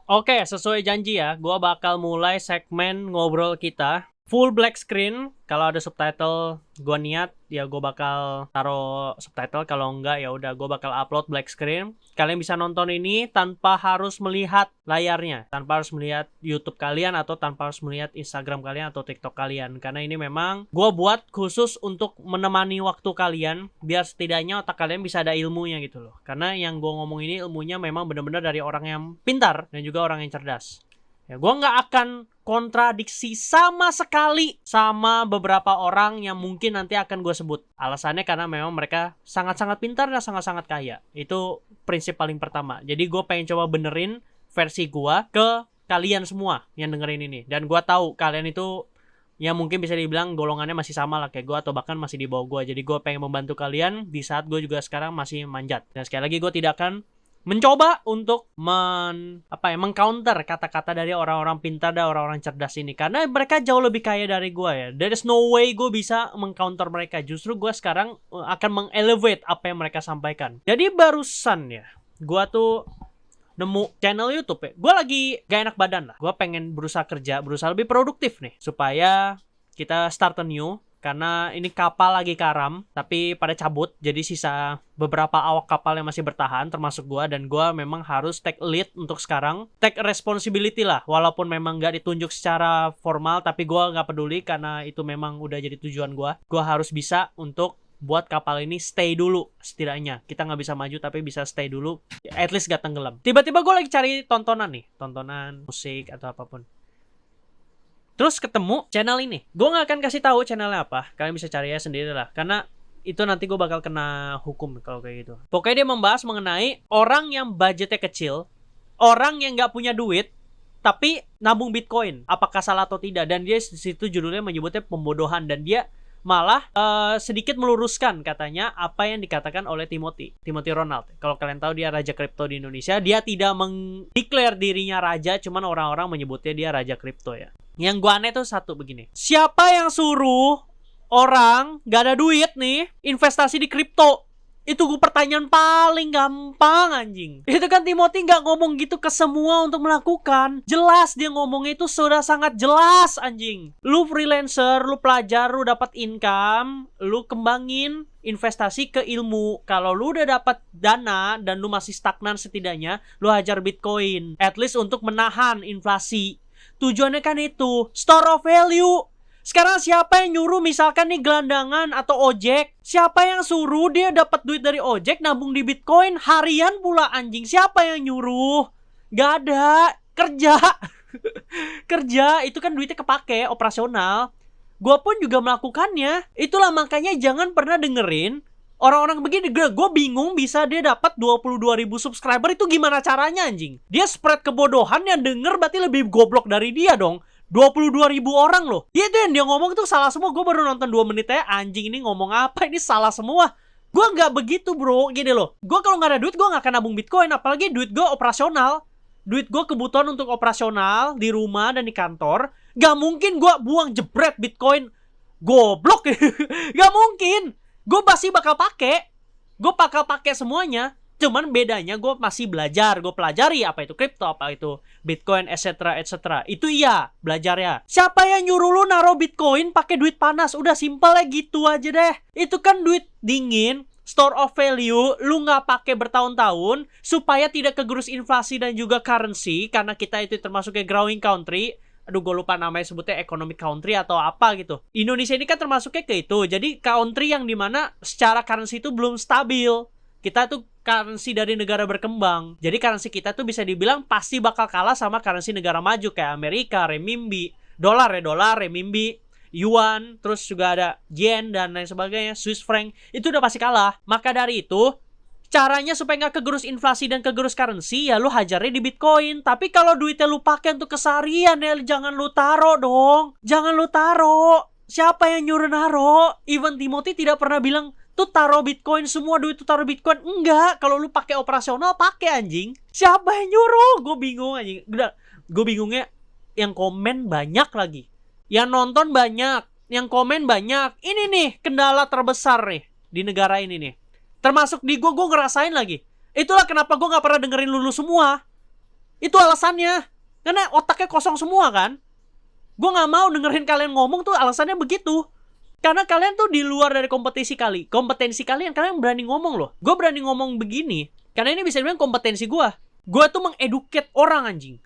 Oke, sesuai janji ya, gua bakal mulai segmen ngobrol kita full black screen. Kalau ada subtitle, gua niat ya gua bakal taruh subtitle. Kalau enggak ya udah gua bakal upload black screen. Kalian bisa nonton ini tanpa harus melihat layarnya, tanpa harus melihat YouTube kalian atau tanpa harus melihat Instagram kalian atau TikTok kalian. Karena ini memang gua buat khusus untuk menemani waktu kalian, biar setidaknya otak kalian bisa ada ilmunya gitu loh. Karena yang gua ngomong ini ilmunya memang benar-benar dari orang yang pintar dan juga orang yang cerdas. Ya, gue nggak akan kontradiksi sama sekali sama beberapa orang yang mungkin nanti akan gue sebut. Alasannya karena memang mereka sangat-sangat pintar dan sangat-sangat kaya. Itu prinsip paling pertama. Jadi gue pengen coba benerin versi gue ke kalian semua yang dengerin ini. Dan gue tahu kalian itu ya mungkin bisa dibilang golongannya masih sama lah kayak gue atau bahkan masih di bawah gue. Jadi gue pengen membantu kalian di saat gue juga sekarang masih manjat. Dan sekali lagi gue tidak akan mencoba untuk mengcounter kata-kata dari orang-orang pintar dan orang-orang cerdas ini, karena mereka jauh lebih kaya dari gue ya. There is no way gue bisa mengcounter mereka. Justru gue sekarang akan mengelevate apa yang mereka sampaikan. Jadi barusan ya, gue tuh nemu channel YouTube ya. Gue lagi gak enak badan lah. Gue pengen berusaha kerja, berusaha lebih produktif nih, supaya kita start anew. Karena ini kapal lagi karam, tapi pada cabut. Jadi sisa beberapa awak kapal yang masih bertahan, termasuk gue. Dan gue memang harus take lead untuk sekarang. Take responsibility lah. Walaupun memang gak ditunjuk secara formal, tapi gue gak peduli karena itu memang udah jadi tujuan gue. Gue harus bisa untuk buat kapal ini stay dulu setidaknya. Kita gak bisa maju tapi bisa stay dulu. At least gak tenggelam. Tiba-tiba gue lagi cari tontonan nih. Tontonan, musik, atau apapun. Terus ketemu channel ini. Gue gak akan kasih tahu channelnya apa. Kalian bisa cari ya sendiri lah. Karena itu nanti gue bakal kena hukum kalau kayak gitu. Pokoknya dia membahas mengenai orang yang budgetnya kecil, orang yang gak punya duit, tapi nabung Bitcoin. Apakah salah atau tidak? Dan dia di situ judulnya menyebutnya pembodohan. Dan dia malah sedikit meluruskan katanya apa yang dikatakan oleh Timothy Ronald. Kalau kalian tahu dia raja kripto di Indonesia. Dia tidak mendeklar dirinya raja, cuman orang-orang menyebutnya dia raja kripto ya. Yang gue aneh tuh satu begini. Siapa yang suruh orang gak ada duit nih investasi di kripto? Itu gue pertanyaan paling gampang anjing. Itu kan Timothy gak ngomong gitu ke semua untuk melakukan. Jelas dia ngomongnya itu sudah sangat jelas anjing. Lu freelancer, lu pelajar, lu dapat income, lu kembangin investasi ke ilmu. Kalau lu udah dapat dana dan lu masih stagnan setidaknya, lu hajar Bitcoin. At least untuk menahan inflasi. Tujuannya kan itu, store of value. Sekarang siapa yang nyuruh misalkan nih gelandangan atau ojek? Siapa yang suruh dia dapat duit dari ojek nabung di Bitcoin harian pula anjing? Siapa yang nyuruh? Gak ada. Kerja. Kerja itu kan duitnya kepake operasional. Gue pun juga melakukannya. Itulah makanya jangan pernah dengerin orang-orang begini. Gue bingung bisa dia dapat 22.000 subscriber itu gimana caranya anjing. Dia spread kebodohan, yang denger berarti lebih goblok dari dia dong. 22.000 orang loh. Dia tuh yang dia ngomong tuh salah semua. Gue baru nonton 2 menit aja. Anjing ini ngomong apa? Ini salah semua. Gue gak begitu bro. Gini loh. Gue kalau gak ada duit gue gak akan nabung Bitcoin. Apalagi duit gue operasional. Duit gue kebutuhan untuk operasional di rumah dan di kantor. Gak mungkin gue buang jebret Bitcoin. Goblok. Gak mungkin. Gue pasti bakal pakai. Gue bakal pakai semuanya. Cuman bedanya gue masih belajar. Gue pelajari apa itu kripto, apa itu Bitcoin, etc. Itu iya, belajar ya. Siapa yang nyuruh lu naruh Bitcoin pakai duit panas? Udah simpel ya gitu aja deh. Itu kan duit dingin, store of value. Lu gak pakai bertahun-tahun supaya tidak kegerus inflasi dan juga currency. Karena kita itu termasuknya growing country. Aduh gue lupa namanya, sebutnya economic country atau apa gitu. Indonesia ini kan termasuknya ke itu. Jadi country yang dimana secara currency itu belum stabil. Kita tuh currency dari negara berkembang. Jadi currency kita tuh bisa dibilang pasti bakal kalah sama currency negara maju kayak Amerika, renminbi, dolar, renminbi, yuan, terus juga ada yen dan lain sebagainya, Swiss franc. Itu udah pasti kalah. Maka dari itu, caranya supaya nggak kegerus inflasi dan kegerus currency, ya lu hajarnya di Bitcoin. Tapi kalau duitnya lu pakai untuk keseharian ya jangan lu taro dong. Jangan lu taro. Siapa yang nyuruh naro? Even Timothy tidak pernah bilang tuh taruh Bitcoin, semua duit tuh taruh Bitcoin. Enggak, kalau lu pakai operasional pakai anjing. Siapa yang nyuruh? Gue bingung anjing. Gue bingungnya yang komen banyak lagi. Yang nonton banyak, yang komen banyak. Ini nih kendala terbesar nih di negara ini nih. Termasuk di gue ngerasain lagi. Itulah kenapa gue gak pernah dengerin lulu semua. Itu alasannya. Karena otaknya kosong semua kan. Gue gak mau dengerin kalian ngomong tuh alasannya begitu. Karena kalian tuh di luar dari kompetensi kalian berani ngomong loh. Gue berani ngomong begini karena ini bisa dibilang kompetensi gue. Gue tuh mengeduket orang anjing.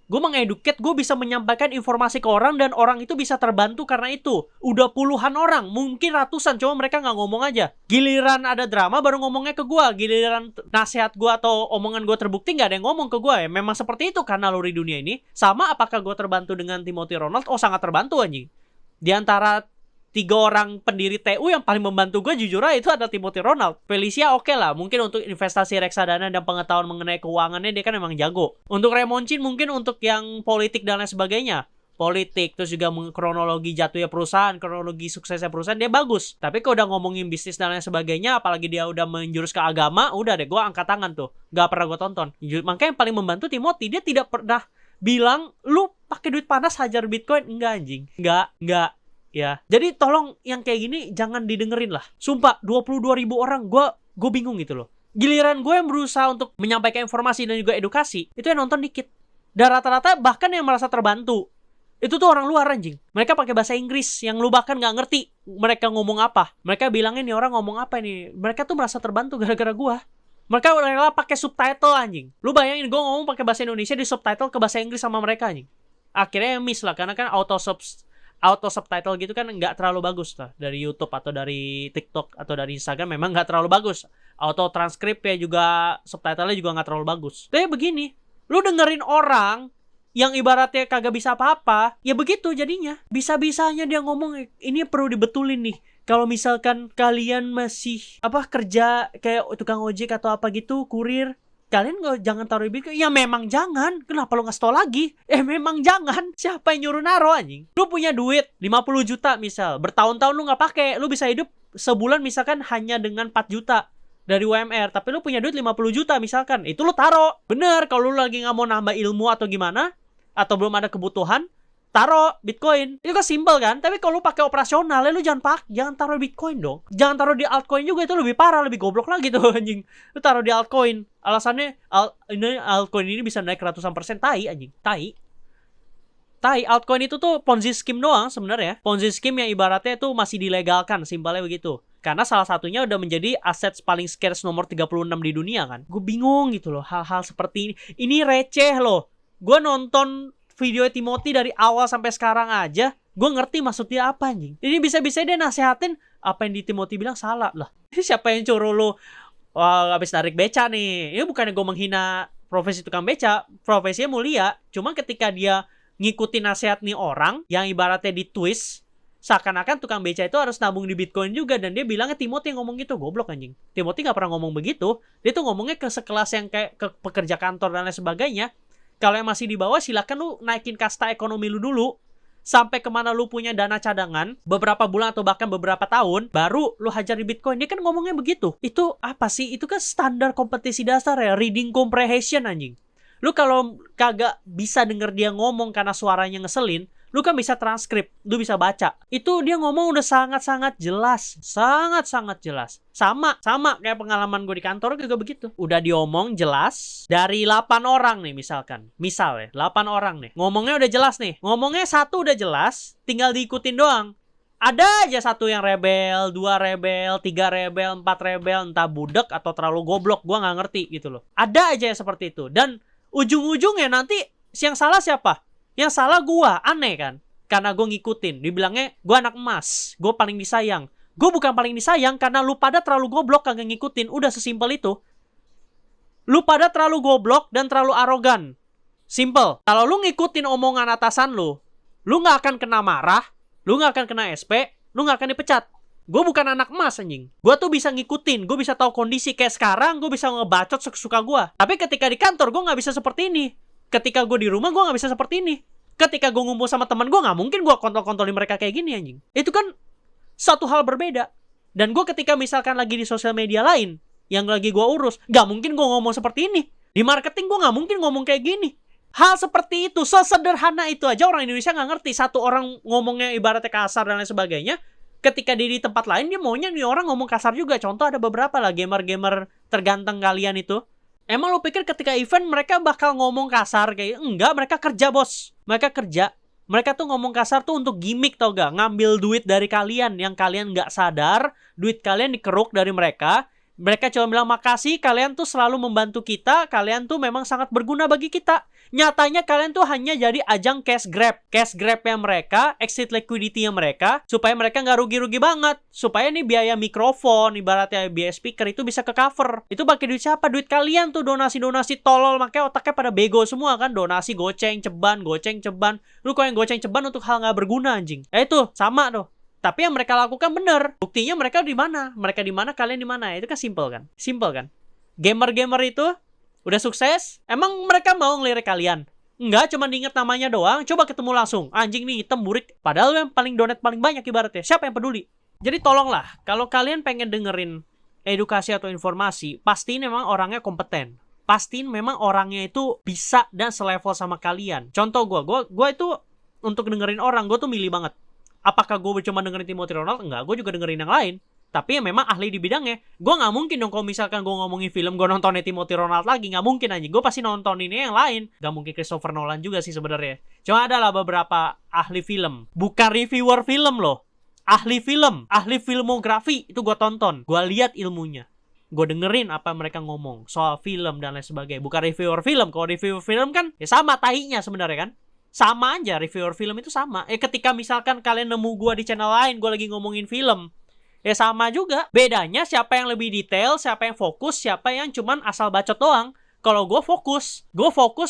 Gue mengeduket, gue bisa menyampaikan informasi ke orang dan orang itu bisa terbantu karena itu. Udah puluhan orang, mungkin ratusan, cuma mereka gak ngomong aja. Giliran ada drama baru ngomongnya ke gue. Giliran nasihat gue atau omongan gue terbukti gak ada yang ngomong ke gue ya. Memang seperti itu kan naluri dunia ini. Sama apakah gue terbantu dengan Timothy Ronald? Oh sangat terbantu anjing. Di antara 3 orang pendiri TU yang paling membantu gue jujur aja itu adalah Timothy Ronald. Felicia oke lah, mungkin untuk investasi reksadana dan pengetahuan mengenai keuangannya dia kan emang jago. Untuk Raymond Chin mungkin untuk yang politik dan lain sebagainya. Politik, terus juga kronologi jatuhnya perusahaan, kronologi suksesnya perusahaan, dia bagus. Tapi kalau udah ngomongin bisnis dan lain sebagainya, apalagi dia udah menjurus ke agama, udah deh gue angkat tangan tuh. Gak pernah gue tonton. Makanya yang paling membantu Timothy, dia tidak pernah bilang, lu pakai duit panas hajar Bitcoin. Enggak anjing. Enggak. Ya, jadi tolong yang kayak gini jangan didengerin lah. Sumpah, 22.000 orang, gue bingung gitu loh. Giliran gue yang berusaha untuk menyampaikan informasi dan juga edukasi, itu yang nonton dikit. Dan rata-rata bahkan yang merasa terbantu, itu tuh orang luar anjing. Mereka pakai bahasa Inggris yang lu bahkan gak ngerti mereka ngomong apa. Mereka bilangin nih orang ngomong apa nih. Mereka tuh merasa terbantu gara-gara gue. Mereka rela pakai subtitle anjing. Lu bayangin gue ngomong pakai bahasa Indonesia di subtitle ke bahasa Inggris sama mereka anjing. Akhirnya miss lah, karena kan auto subtitle gitu kan nggak terlalu bagus lah. Dari YouTube atau dari TikTok atau dari Instagram memang nggak terlalu bagus. Auto transkrip ya juga, subtitlenya juga nggak terlalu bagus. Tapi begini, lu dengerin orang yang ibaratnya kagak bisa apa-apa, ya begitu jadinya. Bisa-bisanya dia ngomong, ini perlu dibetulin nih. Kalau misalkan kalian masih kerja kayak tukang ojek atau apa gitu, kurir, kalian jangan taruh Bitcoin. Ya memang jangan. Kenapa lu ngasih tau lagi? Memang jangan. Siapa yang nyuruh naro anjing? Lu punya duit 50 juta misal, bertahun-tahun lu nggak pakai, lu bisa hidup sebulan misalkan hanya dengan 4 juta dari UMR, tapi lu punya duit 50 juta misalkan, itu lu taro. Bener, kalau lu lagi nggak mau nambah ilmu atau gimana, atau belum ada kebutuhan, taro Bitcoin. Itu kan simpel kan? Tapi kalau lu pakai operasional, lu jangan taruh Bitcoin dong. Jangan taruh di altcoin juga, itu lebih parah, lebih goblok lagi tuh anjing. Lu taruh di altcoin. Alasannya altcoin ini bisa naik ratusan persen. Tai anjing. Tai. Altcoin itu tuh Ponzi scheme doang sebenarnya. Ponzi scheme yang ibaratnya tuh masih dilegalkan, simpelnya begitu. Karena salah satunya udah menjadi aset paling scarce nomor 36 di dunia kan. Gue bingung gitu loh, hal-hal seperti ini. Ini receh loh. Gue nonton video Timothy dari awal sampai sekarang aja, gue ngerti maksudnya apa anjing. Ini bisa-bisa dia nasehatin apa yang di Timothy bilang salah lah. Siapa yang coro lo? Wah, habis narik beca nih. Ini bukannya gue menghina profesi tukang beca, profesinya mulia. Cuma ketika dia ngikutin nasihat nih orang yang ibaratnya ditwist, seakan-akan tukang beca itu harus nabung di Bitcoin juga, dan dia bilangnya Timothy yang ngomong gitu. Goblok anjing. Timothy gak pernah ngomong begitu. Dia tuh ngomongnya ke sekelas yang kayak ke pekerja kantor dan lain sebagainya. Kalau yang masih di bawah, silakan lu naikin kasta ekonomi lu dulu. Sampai kemana lu punya dana cadangan, beberapa bulan atau bahkan beberapa tahun, baru lu hajar di Bitcoin. Dia kan ngomongnya begitu. Itu apa sih? Itu kan standar kompetisi dasar ya. Reading comprehension anjing. Lu kalau kagak bisa denger dia ngomong karena suaranya ngeselin, lu kan bisa transkrip, lu bisa baca. Itu dia ngomong udah sangat-sangat jelas. Sangat-sangat jelas. Sama kayak pengalaman gue di kantor juga begitu. Udah diomong jelas. Dari 8 orang nih misalkan. Misal ya, 8 orang nih. Ngomongnya udah jelas nih. Ngomongnya 1 udah jelas, tinggal diikutin doang. Ada aja 1 yang rebel, 2 rebel, 3 rebel, 4 rebel, entah budek atau terlalu goblok, gue gak ngerti gitu loh. Ada aja yang seperti itu. Dan ujung-ujungnya nanti yang salah siapa? Yang salah gua, aneh kan? Karena gue ngikutin. Dibilangnya gue anak emas, gue paling disayang. Gue bukan paling disayang karena lu pada terlalu goblok kagak ngikutin. Udah sesimpel itu. Lu pada terlalu goblok dan terlalu arogan. Simple. Kalau lu ngikutin omongan atasan lu gak akan kena marah, lu gak akan kena SP, lu gak akan dipecat. Gue bukan anak emas anjing. Gue tuh bisa ngikutin, gue bisa tahu kondisi kayak sekarang, gue bisa ngebacot sesuka gue. Tapi ketika di kantor gue gak bisa seperti ini. Ketika gue di rumah, gue gak bisa seperti ini. Ketika gue ngumpul sama teman gue, gak mungkin gue kontol-kontolin mereka kayak gini anjing. Itu kan satu hal berbeda. Dan gue ketika misalkan lagi di sosial media lain yang lagi gue urus, gak mungkin gue ngomong seperti ini. Di marketing gue gak mungkin ngomong kayak gini. Hal seperti itu, sesederhana itu aja orang Indonesia gak ngerti. Satu orang ngomongnya ibaratnya kasar dan lain sebagainya, ketika di tempat lain dia maunya nih orang ngomong kasar juga. Contoh ada beberapa lah gamer-gamer terganteng kalian itu. Emang lu pikir ketika event mereka bakal ngomong kasar kayak? Enggak, mereka kerja bos. Mereka kerja. Mereka tuh ngomong kasar tuh untuk gimmick tau gak? Ngambil duit dari kalian yang kalian gak sadar. Duit kalian dikeruk dari mereka. Mereka cuma bilang makasih, kalian tuh selalu membantu kita. Kalian tuh memang sangat berguna bagi kita. Nyatanya kalian tuh hanya jadi ajang cash grab. Cash grabnya mereka, exit liquidity-nya mereka, supaya mereka nggak rugi-rugi banget. Supaya nih biaya mikrofon, ibaratnya biaya speaker itu bisa ke cover. Itu pakai duit siapa? Duit kalian tuh, donasi-donasi tolol. Makanya otaknya pada bego semua kan. Donasi goceng, ceban, goceng, ceban. Lu kok yang goceng ceban untuk hal nggak berguna anjing. Itu, sama tuh. Tapi yang mereka lakukan bener. Buktinya mereka di mana? Mereka di mana, kalian di mana? Itu kan simple kan? Simple kan? Gamer-gamer itu udah sukses, emang mereka mau ngelirik kalian? Enggak, cuma diinget namanya doang. Coba ketemu langsung. Anjing nih hitam burik. Padahal yang paling donate paling banyak ibaratnya. Siapa yang peduli? Jadi tolonglah, kalau kalian pengen dengerin edukasi atau informasi, pastiin memang orangnya kompeten. Pastiin memang orangnya itu bisa dan selevel sama kalian. Contoh gue itu untuk dengerin orang, gue tuh milih banget. Apakah gue cuma dengerin Timothy Ronald? Enggak, gue juga dengerin yang lain. Tapi ya memang ahli di bidangnya. Gue gak mungkin dong kalau misalkan gue ngomongin film, gue nontonnya Timothy Ronald lagi. Gak mungkin anjing. Gue pasti nontoninnya yang lain. Gak mungkin Christopher Nolan juga sih sebenarnya. Cuma adalah beberapa ahli film. Bukan reviewer film loh. Ahli film. Ahli filmografi. Itu gue tonton. Gue lihat ilmunya. Gue dengerin apa mereka ngomong soal film dan lain sebagainya. Bukan reviewer film. Kalau reviewer film kan ya sama tahinya sebenarnya kan. Sama aja, reviewer film itu sama. Ketika misalkan kalian nemu gue di channel lain, gue lagi ngomongin film, ya sama juga. Bedanya siapa yang lebih detail, siapa yang fokus, siapa yang cuman asal bacot doang. Kalau gue fokus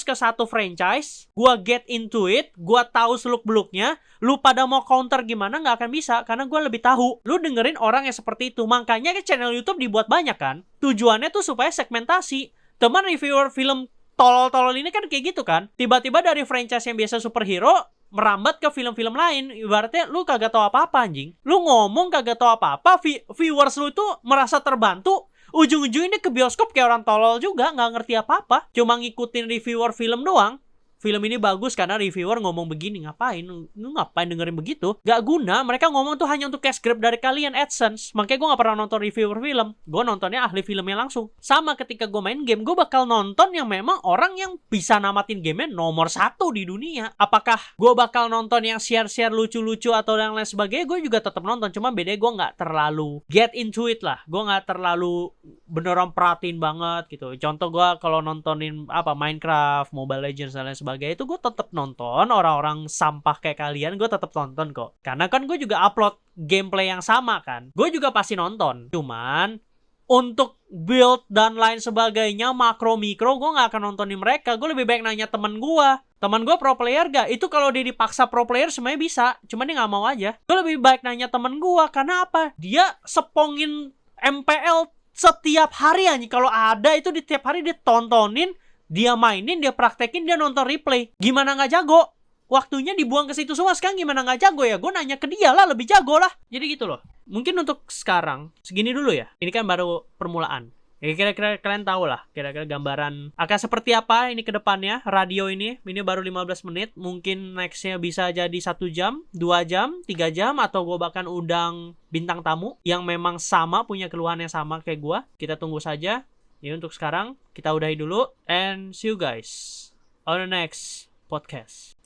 ke satu franchise, gue get into it, gue tahu seluk-beluknya. Lu pada mau counter gimana nggak akan bisa, karena gue lebih tahu. Lu dengerin orang yang seperti itu. Makanya channel YouTube dibuat banyak kan. Tujuannya tuh supaya segmentasi. Teman reviewer film tolol-tolol ini kan kayak gitu kan. Tiba-tiba dari franchise yang biasa superhero merambat ke film-film lain. Ibaratnya lu kagak tahu apa-apa anjing. Lu ngomong kagak tahu apa-apa, viewers lu tuh merasa terbantu. Ujung-ujungnya ke bioskop kayak orang tolol juga, nggak ngerti apa-apa. Cuma ngikutin reviewer film doang. Film ini bagus karena reviewer ngomong begini. Ngapain? Lu ngapain dengerin begitu? Gak guna. Mereka ngomong tuh hanya untuk cash grab dari kalian, AdSense. Makanya gue gak pernah nonton reviewer film. Gue nontonnya ahli filmnya langsung. Sama ketika gue main game, gue bakal nonton yang memang orang yang bisa namatin gamenya nomor 1 di dunia. Apakah gue bakal nonton yang share-share lucu-lucu atau yang lain sebagainya? Gue juga tetap nonton. Cuma bedanya gue gak terlalu get into it lah. Gue gak terlalu beneran perhatiin banget gitu. Contoh gue kalau nontonin Minecraft, Mobile Legends dan lain sebagainya, itu gue tetap nonton. Orang-orang sampah kayak kalian gue tetap nonton kok, karena kan gue juga upload gameplay yang sama kan. Gue juga pasti nonton. Cuman untuk build dan lain sebagainya, makro mikro, gue gak akan nontonin mereka. Gue lebih baik nanya temen gue. Temen gue pro player gak? Itu kalau dia dipaksa pro player semuanya bisa, cuman dia gak mau aja. Gue lebih baik nanya temen gue. Karena apa? Dia sepongin MPL setiap hari aja. Kalau ada itu di tiap hari dia tontonin, dia mainin, dia praktekin, dia nonton replay. Gimana gak jago? Waktunya dibuang ke situ semua. Sekarang gimana gak jago ya? Gue nanya ke dia lah, lebih jago lah. Jadi gitu loh. Mungkin untuk sekarang segini dulu ya. Ini kan baru permulaan. Ya kira-kira kalian tahu lah kira-kira gambaran akan seperti apa ini ke depannya. Radio ini baru 15 menit. Mungkin nextnya bisa jadi 1 jam, 2 jam, 3 jam. Atau gue bahkan undang bintang tamu yang memang sama, punya keluhan yang sama kayak gue. Kita tunggu saja. Ya untuk sekarang kita udahi dulu. And see you guys on the next podcast.